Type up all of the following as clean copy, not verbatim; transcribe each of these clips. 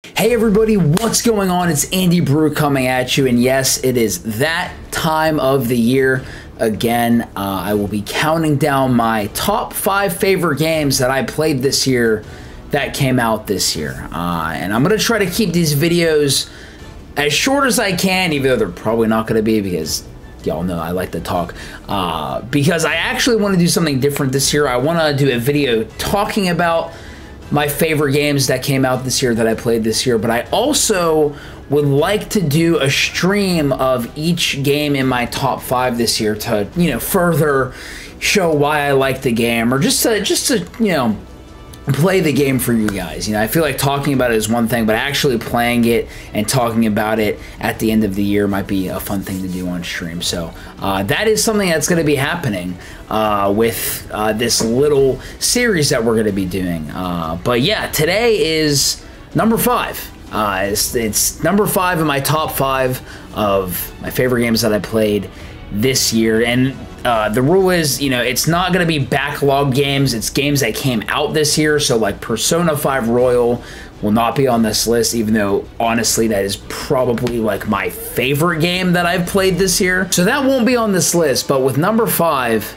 Hey everybody, what's going on? It's Andy Brew coming at you, and yes, it is that time of the year again. I will be counting down my top 5 favorite games that I played this year that came out this year. And I'm going to try to keep these videos as short as I can, even though they're probably not going to be, because y'all know I like to talk. Because I actually want to do something different this year. I want to do a video talking about my favorite games that came out this year that I played this year, but I also would like to do a stream of each game in my top 5 this year to, you know, further show why I like the game, or just to you know, play the game for you guys. You know, I feel like talking about it is one thing, but actually playing it and talking about it at the end of the year might be a fun thing to do on stream. So that is something that's going to be happening with this little series that we're going to be doing. But yeah, today is number 5. It's number 5 in my top 5 of my favorite games that I played this year. And the rule is, you know, it's not going to be backlog games. It's games that came out this year. So like Persona 5 Royal will not be on this list, even though honestly that is probably like my favorite game that I've played this year. So that won't be on this list. But with number 5,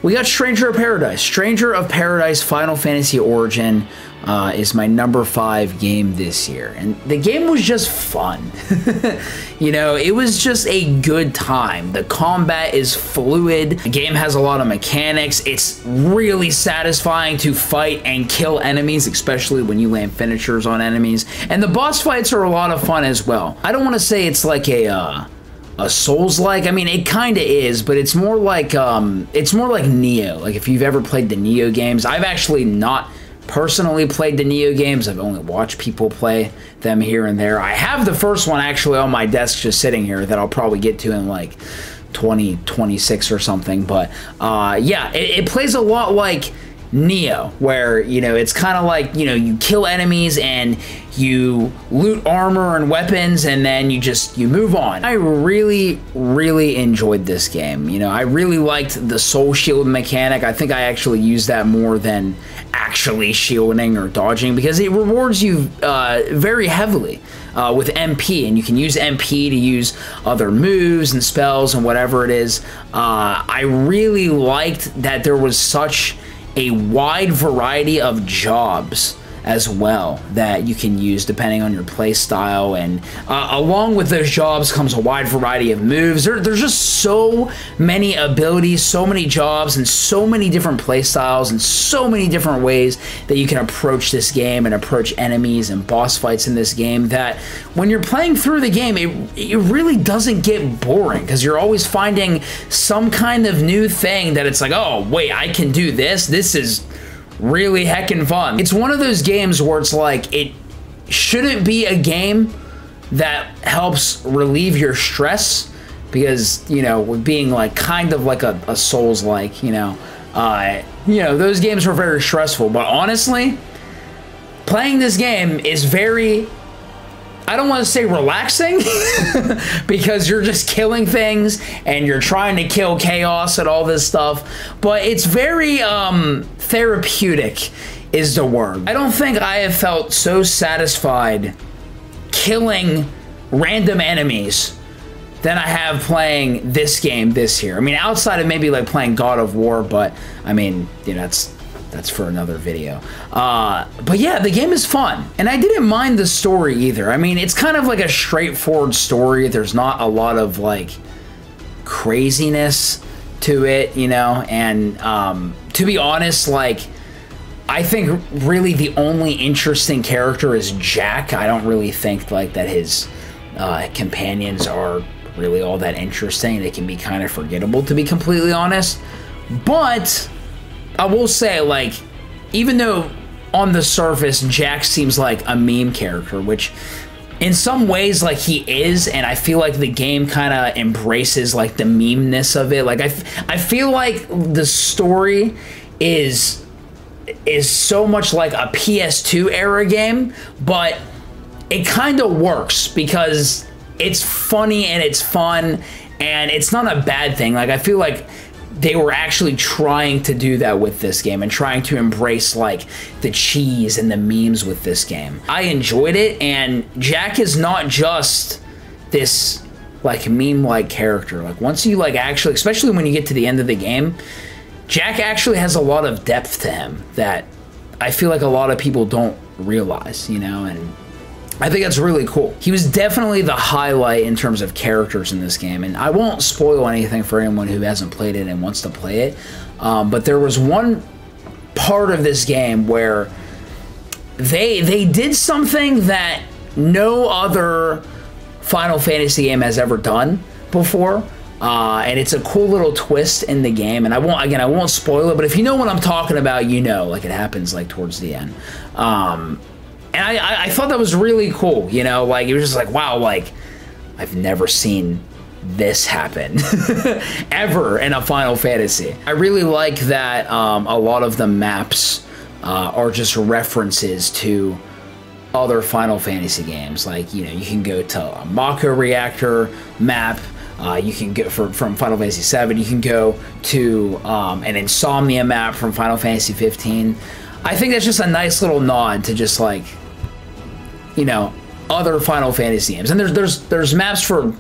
we got Stranger of Paradise. Stranger of Paradise Final Fantasy Origin is my number 5 game this year. And the game was just fun. You know, it was just a good time. The combat is fluid. The game has a lot of mechanics. It's really satisfying to fight and kill enemies, especially when you land finishers on enemies. And the boss fights are a lot of fun as well. I don't want to say it's like a Souls-like. I mean, it kind of is, but it's more like Neo. Like if you've ever played the Neo games. I've actually not personally played the Neo games. I've only watched people play them here and there. I have the first one actually on my desk just sitting here that I'll probably get to in like 2026 or something. But yeah, it plays a lot like Neo, where, you know, it's kind of like, you know, you kill enemies and you loot armor and weapons, and then you move on. I really enjoyed this game. You know, I really liked the soul shield mechanic. I think I actually used that more than actually shielding or dodging, because it rewards you very heavily with MP, and you can use MP to use other moves and spells and whatever it is. I really liked that there was such a wide variety of jobs as well that you can use depending on your play style, and along with those jobs comes a wide variety of moves. There's just so many abilities, so many jobs, and so many different play styles, and so many different ways that you can approach this game and approach enemies and boss fights in this game, that when you're playing through the game, it really doesn't get boring, because you're always finding some kind of new thing that it's like, oh wait, I can do this. This is really heckin' fun. It's one of those games where it's like, it shouldn't be a game that helps relieve your stress, because, you know, with being like kind of like a Souls-like, you know, those games were very stressful. But honestly, playing this game is very, I don't want to say relaxing, because you're just killing things and you're trying to kill chaos and all this stuff, but it's very therapeutic is the word. I don't think I have felt so satisfied killing random enemies than I have playing this game this year. I mean, outside of maybe like playing God of War, but I mean, you know, that's for another video. But yeah, the game is fun, and I didn't mind the story either. I mean, it's kind of like a straightforward story. There's not a lot of like craziness to it, you know, and to be honest, like, I think really the only interesting character is Jack. I don't really think like that his companions are really all that interesting. They can be kind of forgettable, to be completely honest. But I will say, like, even though on the surface Jack seems like a meme character, which in some ways like he is, and I feel like the game kind of embraces like the meme-ness of it. Like I feel like the story is so much like a PS2 era game, but it kind of works because it's funny and it's fun, and it's not a bad thing. Like I feel like they were actually trying to do that with this game and trying to embrace like the cheese and the memes with this game. I enjoyed it, and Jack is not just this like meme-like character. Like once you like actually, especially when you get to the end of the game, Jack actually has a lot of depth to him that I feel like a lot of people don't realize, you know, and I think that's really cool. He was definitely the highlight in terms of characters in this game, and I won't spoil anything for anyone who hasn't played it and wants to play it, but there was one part of this game where they did something that no other Final Fantasy game has ever done before, and it's a cool little twist in the game, and I won't spoil it, but if you know what I'm talking about, you know, like it happens like towards the end. And I thought that was really cool, you know, like it was just like, wow, like I've never seen this happen ever in a Final Fantasy. I really like that a lot of the maps are just references to other Final Fantasy games. Like, you know, you can go to a Mako Reactor map, you can go from Final Fantasy VII, you can go to an Insomnia map from Final Fantasy 15. I think that's just a nice little nod to just like, you know, other Final Fantasy games. And there's maps for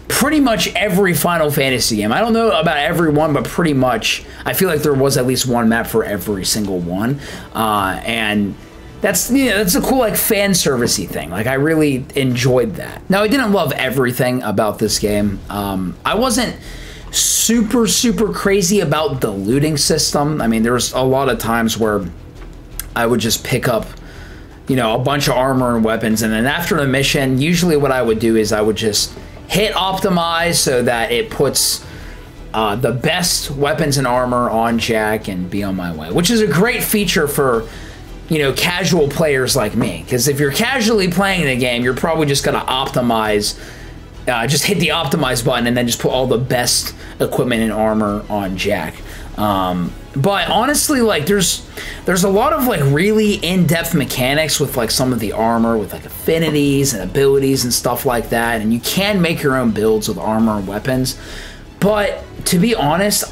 pretty much every Final Fantasy game. I don't know about every one, but pretty much I feel like there was at least one map for every single one. And that's, you know, that's a cool like fan servicey thing. Like I really enjoyed that. Now I didn't love everything about this game. I wasn't super crazy about the looting system. I mean, there was a lot of times where I would just pick up, you know, a bunch of armor and weapons, and then after the mission, usually what I would do is I would just hit optimize so that it puts the best weapons and armor on Jack and be on my way, which is a great feature for, you know, casual players like me, because if you're casually playing the game, you're probably just gonna optimize, just hit the optimize button and then just put all the best equipment and armor on Jack. But honestly, like there's a lot of like really in-depth mechanics with like some of the armor, with like affinities and abilities and stuff like that, and you can make your own builds with armor and weapons. But to be honest,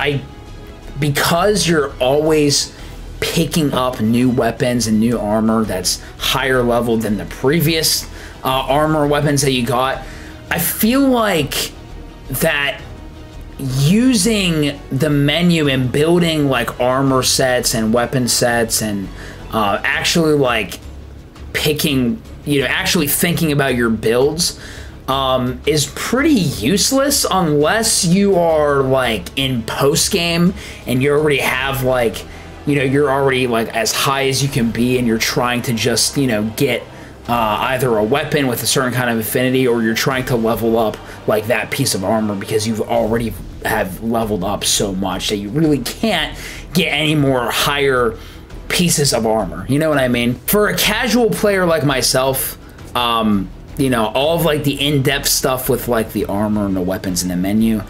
because you're always picking up new weapons and new armor that's higher level than the previous armor weapons that you got, I feel like that using the menu and building like armor sets and weapon sets and actually like picking, you know, actually thinking about your builds is pretty useless unless you are like in post game and you already have like, you know, you're already like as high as you can be and you're trying to just, you know, get either a weapon with a certain kind of affinity, or you're trying to level up like that piece of armor because you've already have leveled up so much that you really can't get any more higher pieces of armor. You know what I mean? For a casual player like myself, you know, all of like the in-depth stuff with like the armor and the weapons in the menu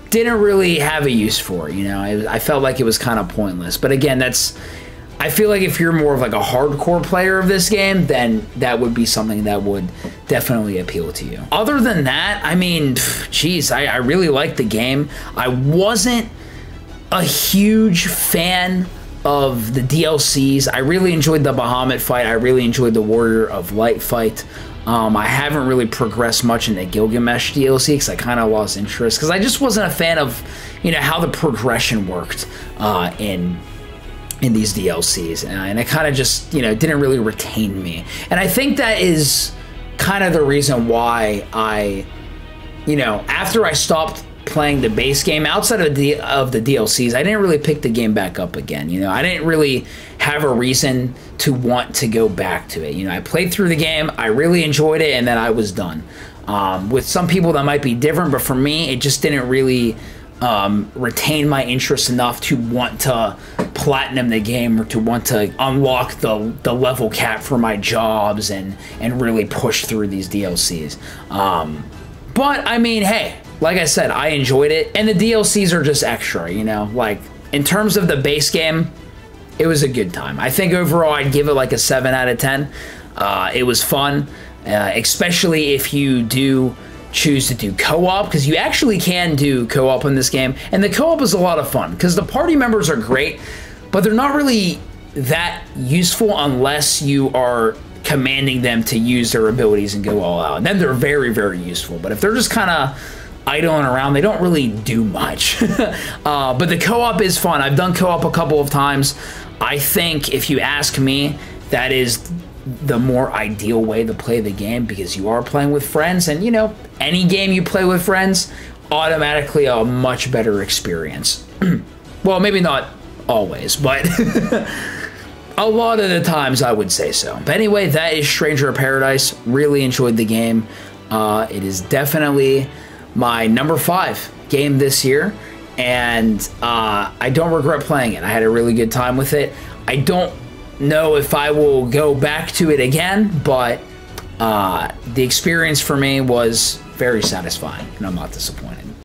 didn't really have a use for it, you know? I felt like it was kind of pointless. But again, I feel like if you're more of like a hardcore player of this game, then that would be something that would definitely appeal to you. Other than that, I mean, geez, I really liked the game. I wasn't a huge fan of the DLCs. I really enjoyed the Bahamut fight. I really enjoyed the Warrior of Light fight. I haven't really progressed much in the Gilgamesh DLC because I kind of lost interest because I just wasn't a fan of, you know, how the progression worked in these DLCs, and it kind of just, you know, didn't really retain me. And I think that is kind of the reason why I, you know, after I stopped playing the base game outside of the DLCs, I didn't really pick the game back up again. You know, I didn't really have a reason to want to go back to it. You know, I played through the game, I really enjoyed it, and then I was done. With some people that might be different, but for me, it just didn't really retain my interest enough to want to platinum the game or to want to unlock the level cap for my jobs and really push through these DLCs. But I mean, hey, like I said, I enjoyed it, and the DLCs are just extra, you know? Like, in terms of the base game, it was a good time. I think overall I'd give it like a 7 out of 10. It was fun, especially if you do choose to do co-op, because you actually can do co-op in this game, and the co-op is a lot of fun because the party members are great, but they're not really that useful unless you are commanding them to use their abilities and go all out. And then they're very, very useful. But if they're just kind of idling around, they don't really do much. But the co-op is fun. I've done co-op a couple of times. I think if you ask me, that is the more ideal way to play the game, because you are playing with friends, and you know, any game you play with friends, automatically a much better experience. Well, maybe not always, but a lot of the times I would say so. But anyway, that is Stranger of Paradise. Really enjoyed the game. It is definitely my number 5 game this year, and I don't regret playing it. I had a really good time with it. I don't know if I will go back to it again, but the experience for me was very satisfying, and I'm not disappointed.